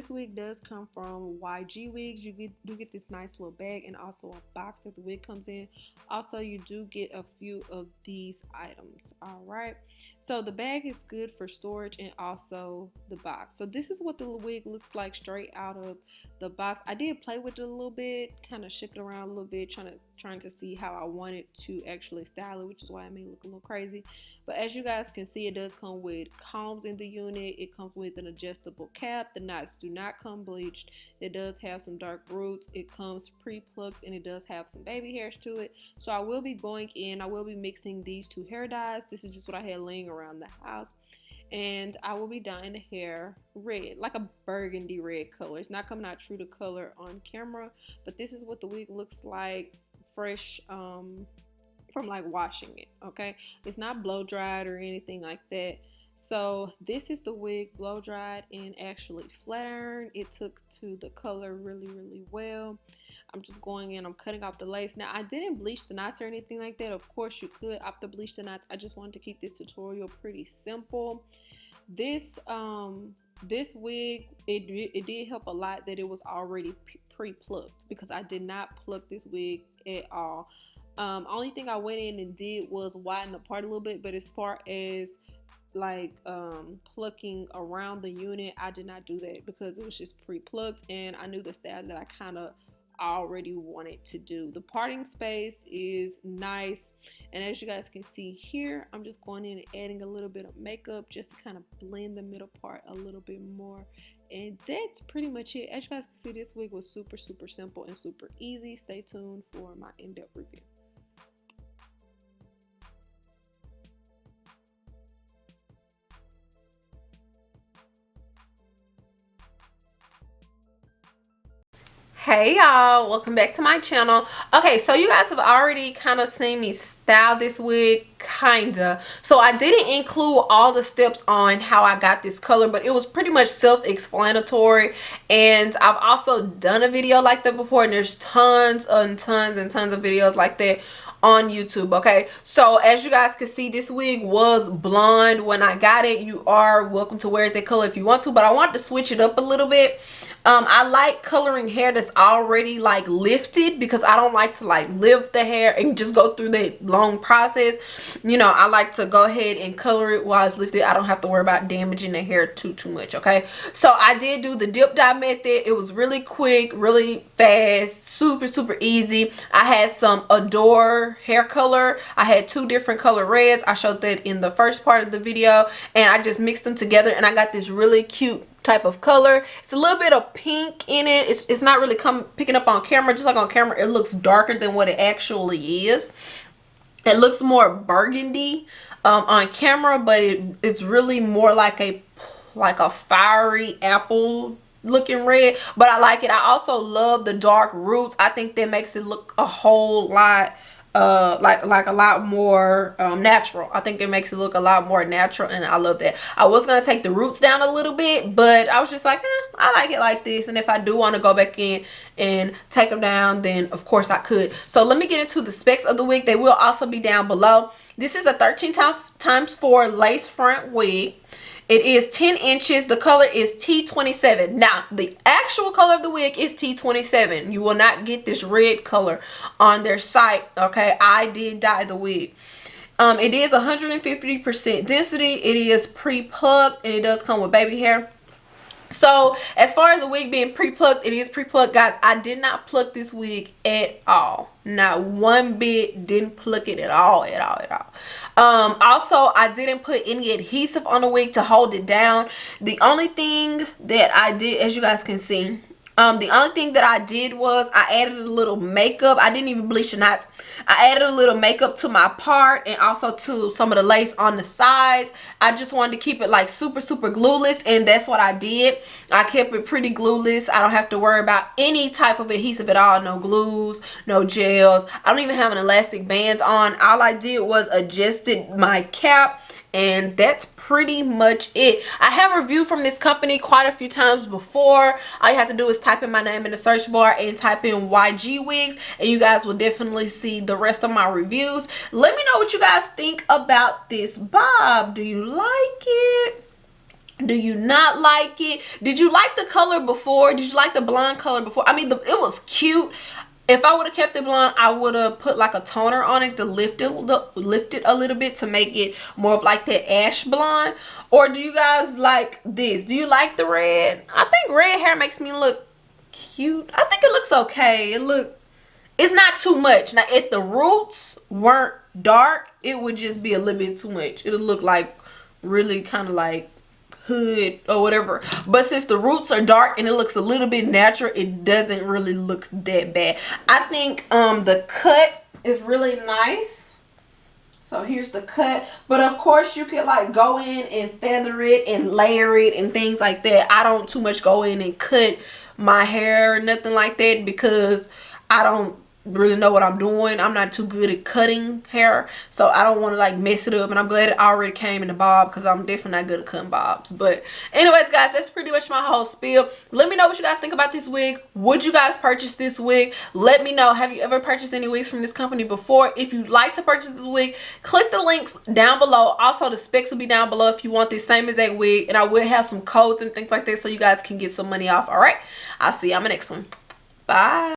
this wig does come from YGwigs. You do get this nice little bag and also a box that the wig comes in. Also, you do get a few of these items. All right. So the bag is good for storage and also the box. So this is what the wig looks like straight out of the box. I did play with it a little bit, kind of shook it around a little bit, trying to see how I wanted to actually style it, which is why it may look a little crazy. But as you guys can see, it does come with combs in the unit. It comes with an adjustable cap. The knots do not come bleached. It does have some dark roots. It comes pre-plucked and it does have some baby hairs to it. So I will be going in, I will be mixing these two hair dyes. This is just what I had laying around the house. And I will be dyeing the hair red, like a burgundy red color. It's not coming out true to color on camera, but this is what the wig looks like fresh from like washing it. Okay, it's not blow dried or anything like that. So this is the wig blow dried and actually flat iron. It took to the color really well. I'm just going in, I'm cutting off the lace. Now I didn't bleach the knots or anything like that. Of course you could opt to bleach the knots. I just wanted to keep this tutorial pretty simple. This wig, it did help a lot that it was already pre-plucked, because I did not pluck this wig at all. Only thing I went in and did was widen the part a little bit, but as far as like plucking around the unit, I did not do that because it was just pre-plucked and I knew the style that I kind of already wanted to do. The parting space is nice, and as you guys can see here, I'm just going in and adding a little bit of makeup just to kind of blend the middle part a little bit more, and that's pretty much it. As you guys can see, this wig was super simple and super easy. Stay tuned for my in-depth review. Hey y'all, welcome back to my channel. Okay, so you guys have already kind of seen me style this wig, kinda. So I didn't include all the steps on how I got this color, but it was pretty much self-explanatory, and I've also done a video like that before, and there's tons and tons of videos like that on YouTube. Okay, so as you guys can see, this wig was blonde when I got it. You are welcome to wear that color if you want to, but I want to switch it up a little bit. I like coloring hair that's already like lifted, because I don't like to like lift the hair and just go through that long process. You know, I like to go ahead and color it while it's lifted. I don't have to worry about damaging the hair too much. Okay, so I did do the dip dye method. It was really quick, really fast, super easy. I had some Adore hair color. I had two different color reds. I showed that in the first part of the video, and I just mixed them together and I got this really cute type of color. It's a little bit of pink in it. It's not really picking up on camera. Just like on camera, it looks darker than what it actually is. It looks more burgundy on camera, but it's really more like a fiery apple looking red, but I like it. I also love the dark roots. I think that makes it look a whole lot like a lot more natural. I think it makes it look a lot more natural, and I love that. I was gonna take the roots down a little bit, but I was just like, I like it like this, and if I do want to go back in and take them down, then of course I could. So let me get into the specs of the wig. They will also be down below. This is a 13 times 4 lace front wig. It is 10 inches. The color is T27. Now, the actual color of the wig is T27. You will not get this red color on their site. Okay, I did dye the wig. It is 150% density. It is pre-plucked, and it does come with baby hair. So as far as the wig being pre-plucked, it is pre-plucked, guys. I did not pluck this wig at all. Not one bit. Didn't pluck it at all. Also, I didn't put any adhesive on the wig to hold it down. The only thing that I did, as you guys can see, the only thing that I did was I added a little makeup. I didn't even bleach the knots. I added a little makeup to my part and also to some of the lace on the sides. I just wanted to keep it like super glueless, and that's what I did. I kept it pretty glueless. I don't have to worry about any type of adhesive at all. No glues, no gels. I don't even have an elastic band on. All I did was adjusted my cap, and that's pretty much it. I have reviewed from this company quite a few times before. All you have to do is type in my name in the search bar and type in YGwigs, and you guys will definitely see the rest of my reviews. Let me know what you guys think about this bob. Do you like it? Do you not like it? Did you like the color before? Did you like the blonde color before? I mean, it was cute. If I would have kept it blonde, I would have put like a toner on it to lift it a little bit to make it more of like that ash blonde. Or do you guys like this? Do you like the red? I think red hair makes me look cute. I think it looks okay. It's not too much. Now, if the roots weren't dark, it would just be a little bit too much. It'll look like really kind of like hood or whatever. But since the roots are dark and it looks a little bit natural, it doesn't really look that bad. I think the cut is really nice. So here's the cut. But of course you can like go in and feather it and layer it and things like that. I don't too much go in and cut my hair or nothing like that because I don't really know what I'm doing. I'm not too good at cutting hair, so I don't want to like mess it up. And I'm glad it already came in the bob because I'm definitely not good at cutting bobs. But anyways, guys, that's pretty much my whole spiel. Let me know what you guys think about this wig. Would you guys purchase this wig? Let me know. Have you ever purchased any wigs from this company before? If you'd like to purchase this wig, click the links down below. Also, the specs will be down below if you want this same exact wig, and I will have some codes and things like that so you guys can get some money off. All right, I'll see you on the next one. Bye.